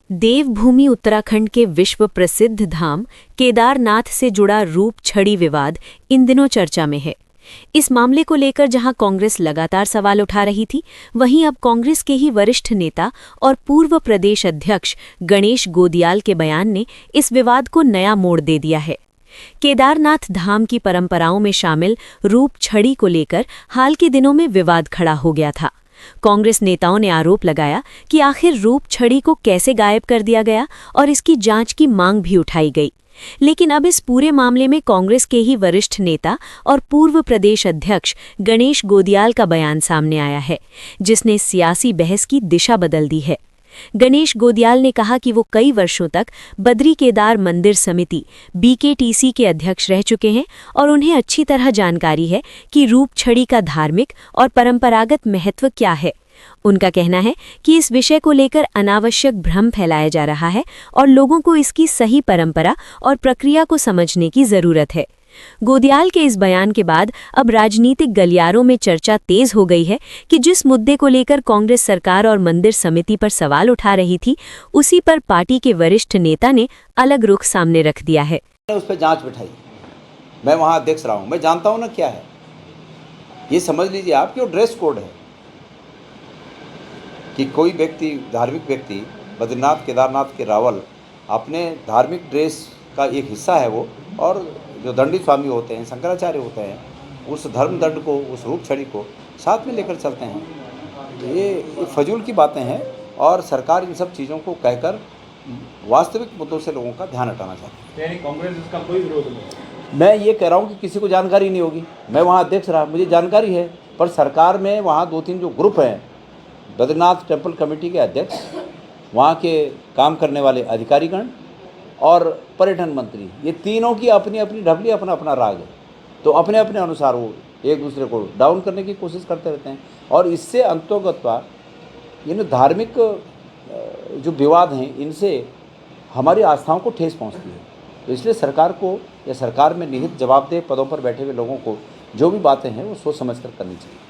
देवभूमि उत्तराखंड के विश्व प्रसिद्ध धाम केदारनाथ से जुड़ा रूप छड़ी विवाद इन दिनों चर्चा में है। इस मामले को लेकर जहां कांग्रेस लगातार सवाल उठा रही थी, वहीं अब कांग्रेस के ही वरिष्ठ नेता और पूर्व प्रदेश अध्यक्ष गणेश गोदियाल के बयान ने इस विवाद को नया मोड़ दे दिया है। केदारनाथ धाम की परंपराओं में शामिल रूप छड़ी को लेकर हाल के दिनों में विवाद खड़ा हो गया था। कांग्रेस नेताओं ने आरोप लगाया कि आखिर रूप छड़ी को कैसे गायब कर दिया गया और इसकी जांच की मांग भी उठाई गई। लेकिन अब इस पूरे मामले में कांग्रेस के ही वरिष्ठ नेता और पूर्व प्रदेश अध्यक्ष गणेश गोदियाल का बयान सामने आया है, जिसने सियासी बहस की दिशा बदल दी है। गणेश गोदियाल ने कहा कि वो कई वर्षों तक बद्री केदार मंदिर समिति BKTC के अध्यक्ष रह चुके हैं और उन्हें अच्छी तरह जानकारी है कि रूप छड़ी का धार्मिक और परंपरागत महत्व क्या है। उनका कहना है कि इस विषय को लेकर अनावश्यक भ्रम फैलाया जा रहा है और लोगों को इसकी सही परंपरा और प्रक्रिया को समझने की जरूरत है। गोदियाल के इस बयान के बाद अब राजनीतिक गलियारों में चर्चा तेज हो गई है कि जिस मुद्दे को लेकर कांग्रेस सरकार और मंदिर समिति पर सवाल उठा रही थी, उसी पर पार्टी के वरिष्ठ नेता ने अलग रुख सामने रख दिया है। उस पर जांच बिठाई, मैं वहां देख रहा हूं, मैं जानता हूं ना क्या है। ये समझ लीजिए आप कि वो ड्रेस कोड है कि कोई व्यक्ति, धार्मिक व्यक्ति, बद्रीनाथ केदारनाथ के रावल अपने धार्मिक ड्रेस का एक हिस्सा है वो, और जो दंडी स्वामी होते हैं, शंकराचार्य होते हैं, उस धर्म दंड को, उस रूप छड़ी को साथ में लेकर चलते हैं। ये फजूल की बातें हैं और सरकार इन सब चीज़ों को कहकर वास्तविक मुद्दों से लोगों का ध्यान हटाना चाहती है। कांग्रेस इसका कोई विरोध नहीं। मैं ये कह रहा हूँ कि किसी को जानकारी नहीं होगी। मैं वहाँ अध्यक्ष रहा, मुझे जानकारी है, पर सरकार में वहाँ 2-3 जो ग्रुप हैं, बद्रीनाथ टेम्पल कमेटी के अध्यक्ष, वहाँ के काम करने वाले अधिकारीगण और पर्यटन मंत्री, ये तीनों की अपनी अपनी ढबली, अपना अपना राग है। तो अपने अपने अनुसार वो एक दूसरे को डाउन करने की कोशिश करते रहते हैं और इससे अंतोगत्वा ये धार्मिक जो विवाद हैं, इनसे हमारी आस्थाओं को ठेस पहुंचती है। तो इसलिए सरकार को या सरकार में निहित जवाबदेह पदों पर बैठे हुए लोगों को जो भी बातें हैं वो सोच समझ कर करनी चाहिए।